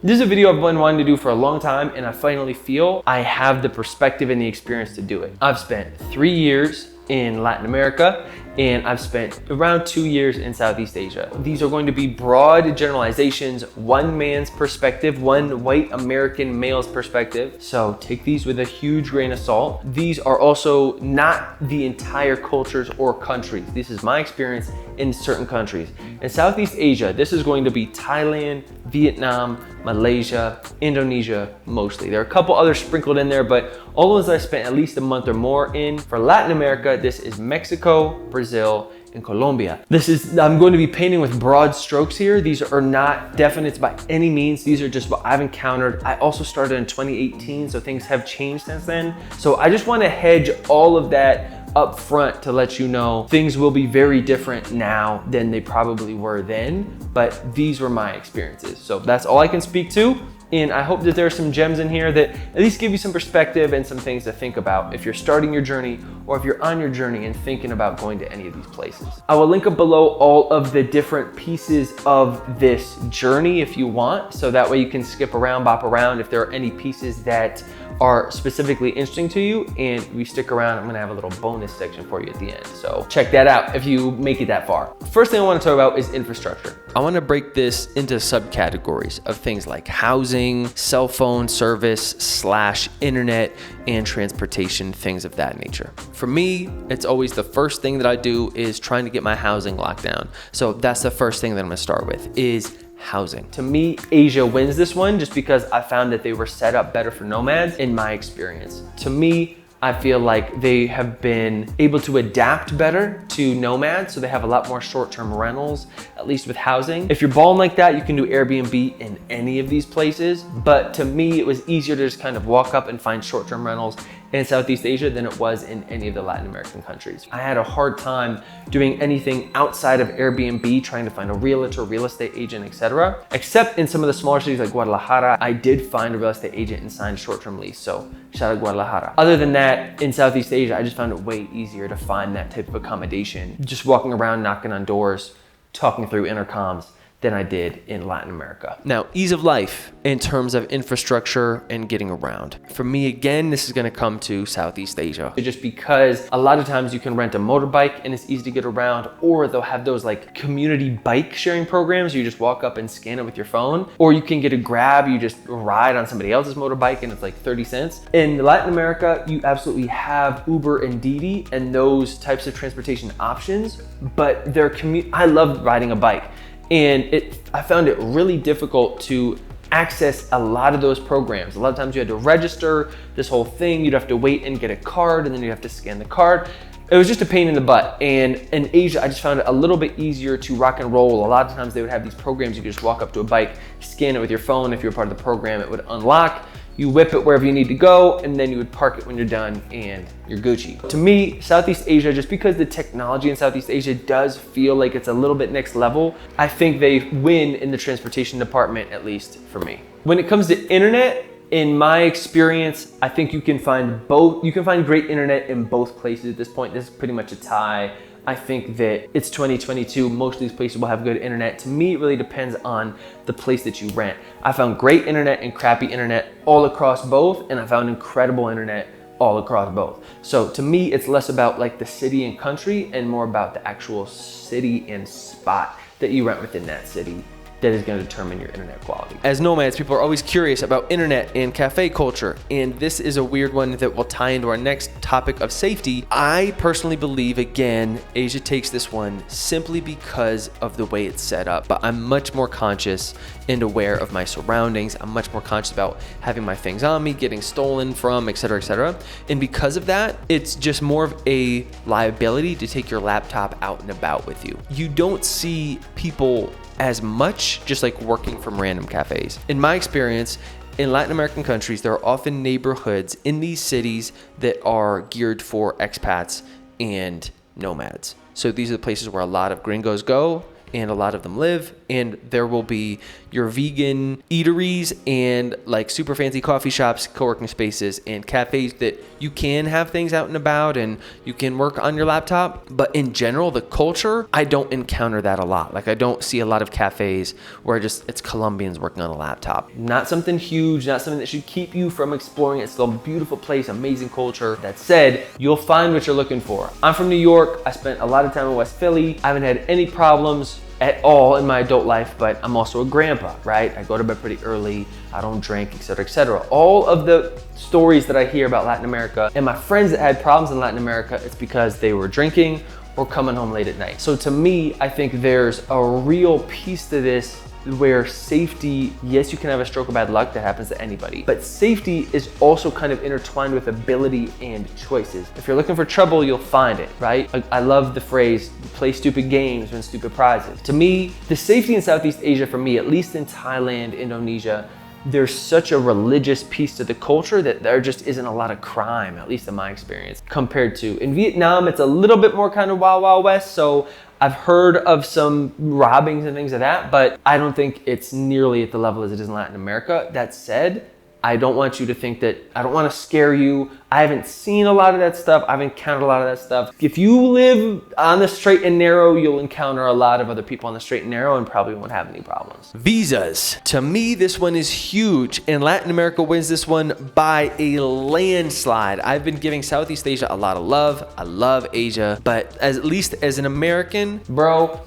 This is a video I've been wanting to do for a long time, and I finally feel I have the perspective and the experience to do it. I've spent 3 years in Latin America, and I've spent around 2 years in Southeast Asia. These are going to be broad generalizations, one man's perspective, one white American male's perspective. So take these with a huge grain of salt. These are also not the entire cultures or countries. This is my experience in certain countries. In Southeast Asia, this is going to be Thailand, Vietnam, Malaysia, Indonesia, mostly. There are a couple others sprinkled in there, but all the ones I spent at least a month or more in. For Latin America, this is Mexico, Brazil, and Colombia. I'm going to be painting with broad strokes here. These are not definites by any means. These are just what I've encountered. I also started in 2018, so things have changed since then. So I just want to hedge all of that up front to let you know things will be very different now than they probably were then, but these were my experiences. So that's all I can speak to. And I hope that there are some gems in here that at least give you some perspective and some things to think about if you're starting your journey or if you're on your journey and thinking about going to any of these places. I will link up below all of the different pieces of this journey if you want, so that way you can skip around, bop around if there are any pieces that are specifically interesting to you. And if you stick around, I'm gonna have a little bonus section for you at the end. So check that out if you make it that far. First thing I wanna talk about is infrastructure. I wanna break this into subcategories of things like housing, cell phone service / internet, and transportation, things of that nature. For me, it's always the first thing that I do is trying to get my housing locked down. So that's the first thing that I'm gonna start with is housing. To me, Asia wins this one just because I found that they were set up better for nomads in my experience. To me, I feel like they have been able to adapt better to nomads, so they have a lot more short-term rentals, at least with housing. If you're balling like that, you can do Airbnb in any of these places, but to me, it was easier to just kind of walk up and find short-term rentals in Southeast Asia than it was in any of the Latin American countries. I had a hard time doing anything outside of Airbnb, trying to find a realtor, real estate agent, etc. Except in some of the smaller cities like Guadalajara, I did find a real estate agent and signed a short-term lease, so shout out Guadalajara. Other than that, in Southeast Asia, I just found it way easier to find that type of accommodation, just walking around, knocking on doors, talking through intercoms, than I did in Latin America. Now, ease of life in terms of infrastructure and getting around. For me, again, this is gonna come to Southeast Asia. Just because a lot of times you can rent a motorbike and it's easy to get around, or they'll have those like community bike sharing programs. You just walk up and scan it with your phone, or you can get a Grab, you just ride on somebody else's motorbike and it's like 30 cents. In Latin America, you absolutely have Uber and Didi and those types of transportation options, but I love riding a bike. And I found it really difficult to access a lot of those programs. A lot of times you had to register this whole thing, you'd have to wait and get a card, and then you'd have to scan the card. It was just a pain in the butt. And in Asia, I just found it a little bit easier to rock and roll. A lot of times they would have these programs, you could just walk up to a bike, scan it with your phone. If you're part of the program, it would unlock. You whip it wherever you need to go, and then you would park it when you're done and you're Gucci. To me, Southeast Asia, just because the technology in Southeast Asia does feel like it's a little bit next level, I think they win in the transportation department, at least for me. When it comes to internet, in my experience, I think you can find both. You can find great internet in both places at this point. This is pretty much a tie. I think that it's 2022. Most of these places will have good internet. To me, it really depends on the place that you rent. I found great internet and crappy internet all across both, and I found incredible internet all across both. So to me, it's less about like the city and country and more about the actual city and spot that you rent within that city that is going to determine your internet quality. As nomads, people are always curious about internet and cafe culture, and this is a weird one that will tie into our next topic of safety. I personally believe, again, Asia takes this one simply because of the way it's set up, but I'm much more conscious and aware of my surroundings. I'm much more conscious about having my things on me, getting stolen from, etc., etc. And because of that, it's just more of a liability to take your laptop out and about with you. You don't see people as much just like working from random cafes. In my experience, in Latin American countries, there are often neighborhoods in these cities that are geared for expats and nomads. So these are the places where a lot of gringos go and a lot of them live. And there will be your vegan eateries and like super fancy coffee shops, co-working spaces, and cafes that you can have things out and about and you can work on your laptop. But in general, the culture, I don't encounter that a lot. Like I don't see a lot of cafes where it's Colombians working on a laptop. Not something huge, not something that should keep you from exploring. It's still a beautiful place, amazing culture. That said, you'll find what you're looking for. I'm from New York. I spent a lot of time in West Philly. I haven't had any problems at all in my adult life, but I'm also a grandpa, right? I go to bed pretty early, I don't drink, etc., etc. All of the stories that I hear about Latin America and my friends that had problems in Latin America, it's because they were drinking or coming home late at night. So to me, I think there's a real piece to this where safety, yes, you can have a stroke of bad luck, that happens to anybody, but safety is also kind of intertwined with ability and choices. If you're looking for trouble, you'll find it, right? I love the phrase, play stupid games, win stupid prizes. To me, the safety in Southeast Asia, for me, at least in Thailand, Indonesia, there's such a religious piece to the culture that there just isn't a lot of crime, at least in my experience, compared to in Vietnam. It's a little bit more kind of wild, wild west. So I've heard of some robbings and things like that, but I don't think it's nearly at the level as it is in Latin America. That said, I don't want you to think that, I don't want to scare you. I haven't seen a lot of that stuff. I've encountered a lot of that stuff. If you live on the straight and narrow, you'll encounter a lot of other people on the straight and narrow and probably won't have any problems. Visas. To me, this one is huge, and Latin America wins this one by a landslide. I've been giving Southeast Asia a lot of love. I love Asia, but at least as an American, bro,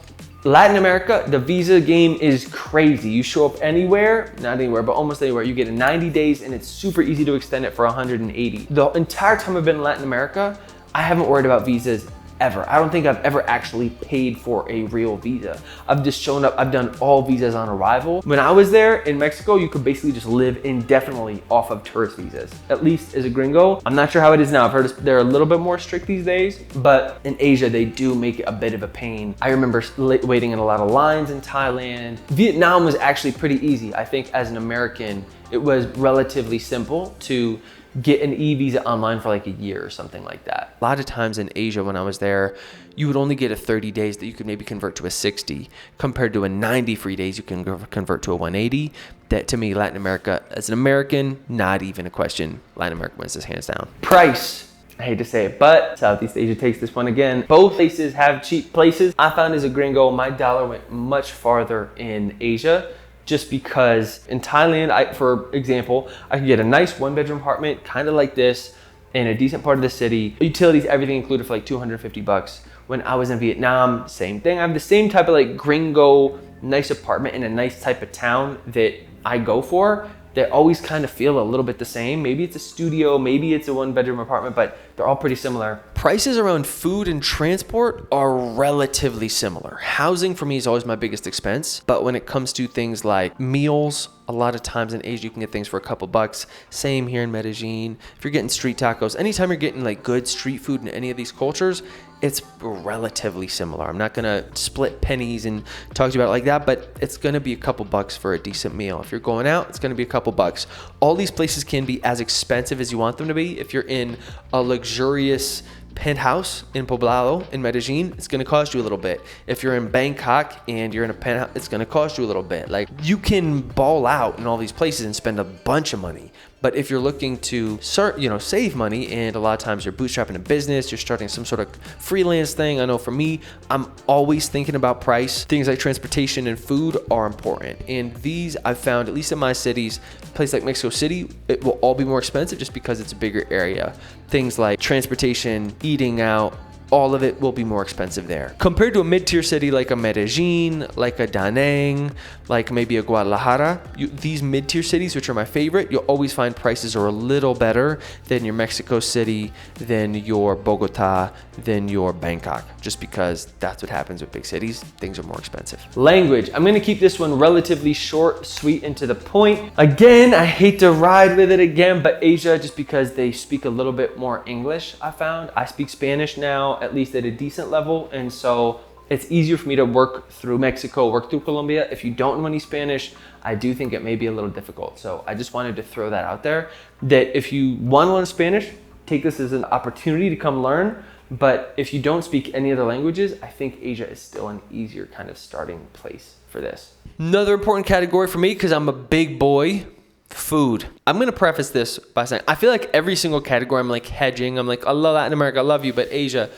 Latin America, the visa game is crazy. You show up anywhere, not anywhere, but almost anywhere. You get 90 days and it's super easy to extend it for 180. The entire time I've been in Latin America, I haven't worried about visas ever. I don't think I've ever actually paid for a real visa. I've just shown up, I've done all visas on arrival. When I was there in Mexico, you could basically just live indefinitely off of tourist visas, at least as a gringo. I'm not sure how it is now. I've heard they're a little bit more strict these days, but in Asia, they do make it a bit of a pain. I remember waiting in a lot of lines in Thailand. Vietnam was actually pretty easy. I think as an American, it was relatively simple to get an e-visa online for like a year or something like that. A lot of times in Asia when I was there, you would only get a 30 days that you could maybe convert to a 60 compared to a 90 free days you can convert to a 180. That to me, Latin America, as an American, not even a question. Latin America wins this hands down. Price. I hate to say it, but Southeast Asia takes this one again. Both places have cheap places. I found as a gringo, my dollar went much farther in Asia, just because in Thailand, for example, I could get a nice one-bedroom apartment, kind of like this, in a decent part of the city. Utilities, everything included for like 250 bucks. When I was in Vietnam, same thing. I have the same type of like gringo, nice apartment in a nice type of town that I go for. They always kind of feel a little bit the same. Maybe it's a studio, maybe it's a one-bedroom apartment, but they're all pretty similar. Prices around food and transport are relatively similar. Housing for me is always my biggest expense, but when it comes to things like meals, a lot of times in Asia you can get things for a couple bucks. Same here in Medellin. If you're getting street tacos, anytime you're getting like good street food in any of these cultures, it's relatively similar. I'm not gonna split pennies and talk to you about it like that, but it's gonna be a couple bucks for a decent meal. If you're going out, it's gonna be a couple bucks. All these places can be as expensive as you want them to be. If you're in a luxurious penthouse in Poblado, in Medellin, it's gonna cost you a little bit. If you're in Bangkok and you're in a penthouse, it's gonna cost you a little bit. Like, you can ball out in all these places and spend a bunch of money. But if you're looking to start, save money, and a lot of times you're bootstrapping a business, you're starting some sort of freelance thing. I know for me, I'm always thinking about price. Things like transportation and food are important. And these I've found, at least in my cities, places like Mexico City, it will all be more expensive just because it's a bigger area. Things like transportation, eating out, all of it will be more expensive there. Compared to a mid-tier city like a Medellin, like a Da Nang, like maybe a Guadalajara, these mid-tier cities, which are my favorite, you'll always find prices are a little better than your Mexico City, than your Bogota, than your Bangkok, just because that's what happens with big cities. Things are more expensive. Language. I'm gonna keep this one relatively short, sweet, and to the point. Again, I hate to ride with it again, but Asia, just because they speak a little bit more English, I found. I speak Spanish now, at least at a decent level, and so it's easier for me to work through Mexico, work through Colombia. If you don't know any Spanish, I do think it may be a little difficult. So I just wanted to throw that out there, that if you want to learn Spanish, take this as an opportunity to come learn, But if you don't speak any other languages, I think Asia is still an easier kind of starting place for this. Another important category for me, because I'm a big boy, food. I'm gonna preface this by saying, I feel like every single category I'm like hedging. I'm like, I love Latin America, I love you, but Asia,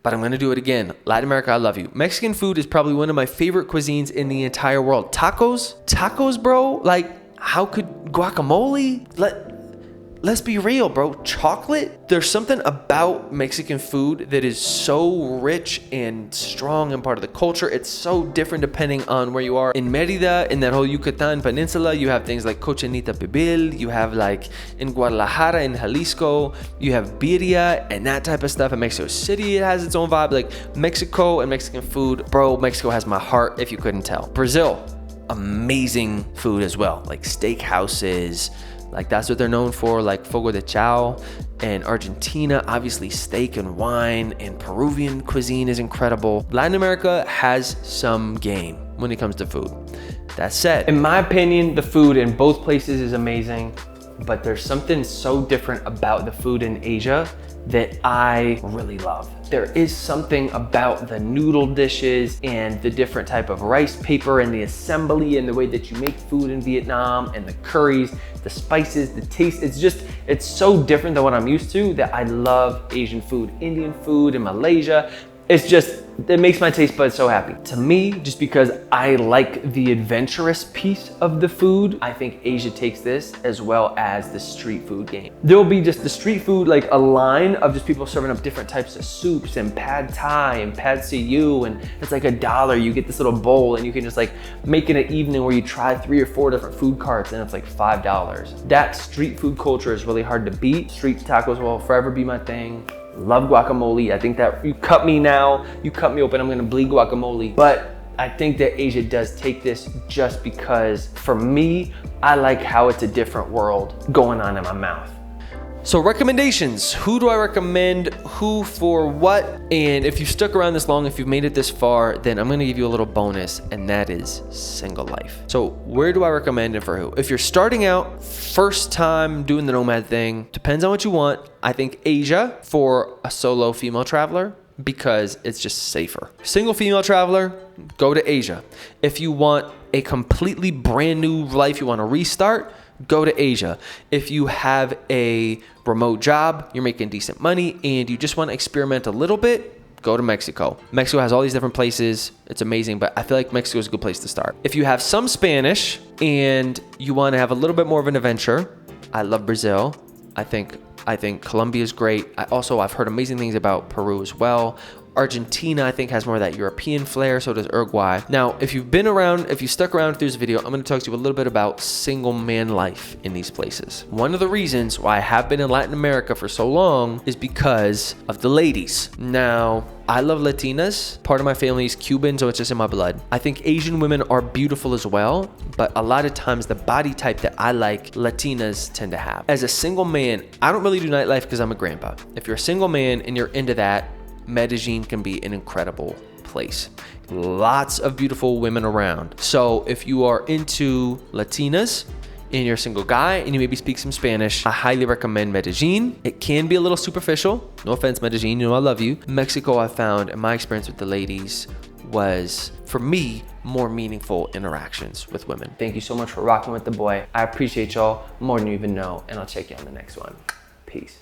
but I'm gonna do it again. Latin America, I love you. Mexican food is probably one of my favorite cuisines in the entire world. Tacos, bro, like how could guacamole? Let's be real, bro. Chocolate, there's something about Mexican food that is so rich and strong and part of the culture. It's so different depending on where you are. In Mérida, in that whole Yucatan Peninsula, you have things like cochinita pibil. You have like in Guadalajara, in Jalisco, you have birria and that type of stuff. In Mexico City, it has its own vibe. Like Mexico and Mexican food, bro, Mexico has my heart if you couldn't tell. Brazil, amazing food as well. Like steakhouses, like that's what they're known for, like fogo de chao. And Argentina, obviously steak and wine, and Peruvian cuisine is incredible. Latin America has some game when it comes to food. That said, in my opinion, the food in both places is amazing, but there's something so different about the food in Asia that I really love. There is something about the noodle dishes and the different type of rice paper and the assembly and the way that you make food in Vietnam and the curries, the spices, the taste. It's so different than what I'm used to that I love Asian food. Indian food in Malaysia, it makes my taste buds so happy. To me, just because I like the adventurous piece of the food, I think Asia takes this as well as the street food game. There'll be just the street food, like a line of just people serving up different types of soups and pad thai and pad see ew, and it's like $1. You get this little bowl and you can just like make it an evening where you try 3 or 4 different food carts and it's like $5. That street food culture is really hard to beat. Street tacos will forever be my thing. Love guacamole. I think that you cut me now, you cut me open, I'm gonna bleed guacamole. But I think that Asia does take this just because for me, I like how it's a different world going on in my mouth. So recommendations, who do I recommend, who for what? And if you've stuck around this long, if you've made it this far, then I'm gonna give you a little bonus, and that is single life. So where do I recommend and for who? If you're starting out, first time doing the nomad thing, depends on what you want. I think Asia for a solo female traveler, because it's just safer. Single female traveler, go to Asia. If you want a completely brand new life, you wanna restart, go to Asia. If you have a remote job, you're making decent money, and you just want to experiment a little bit, go to Mexico. Mexico has all these different places. It's amazing, but I feel like Mexico is a good place to start. If you have some Spanish and you want to have a little bit more of an adventure, I love Brazil. I think Colombia is great. I've heard amazing things about Peru as well. Argentina, I think, has more of that European flair, so does Uruguay. Now, if you stuck around through this video, I'm gonna talk to you a little bit about single man life in these places. One of the reasons why I have been in Latin America for so long is because of the ladies. Now, I love Latinas. Part of my family is Cuban, so it's just in my blood. I think Asian women are beautiful as well, but a lot of times the body type that I like, Latinas tend to have. As a single man, I don't really do nightlife because I'm a grandpa. If you're a single man and you're into that, Medellin can be an incredible place. Lots of beautiful women around. So if you are into Latinas and you're a single guy and you maybe speak some Spanish, I highly recommend Medellin. It can be a little superficial. No offense, Medellin, you know I love you. Mexico, I found in my experience with the ladies was, for me, more meaningful interactions with women. Thank you so much for rocking with the boy. I appreciate y'all more than you even know, and I'll check you on the next one. Peace.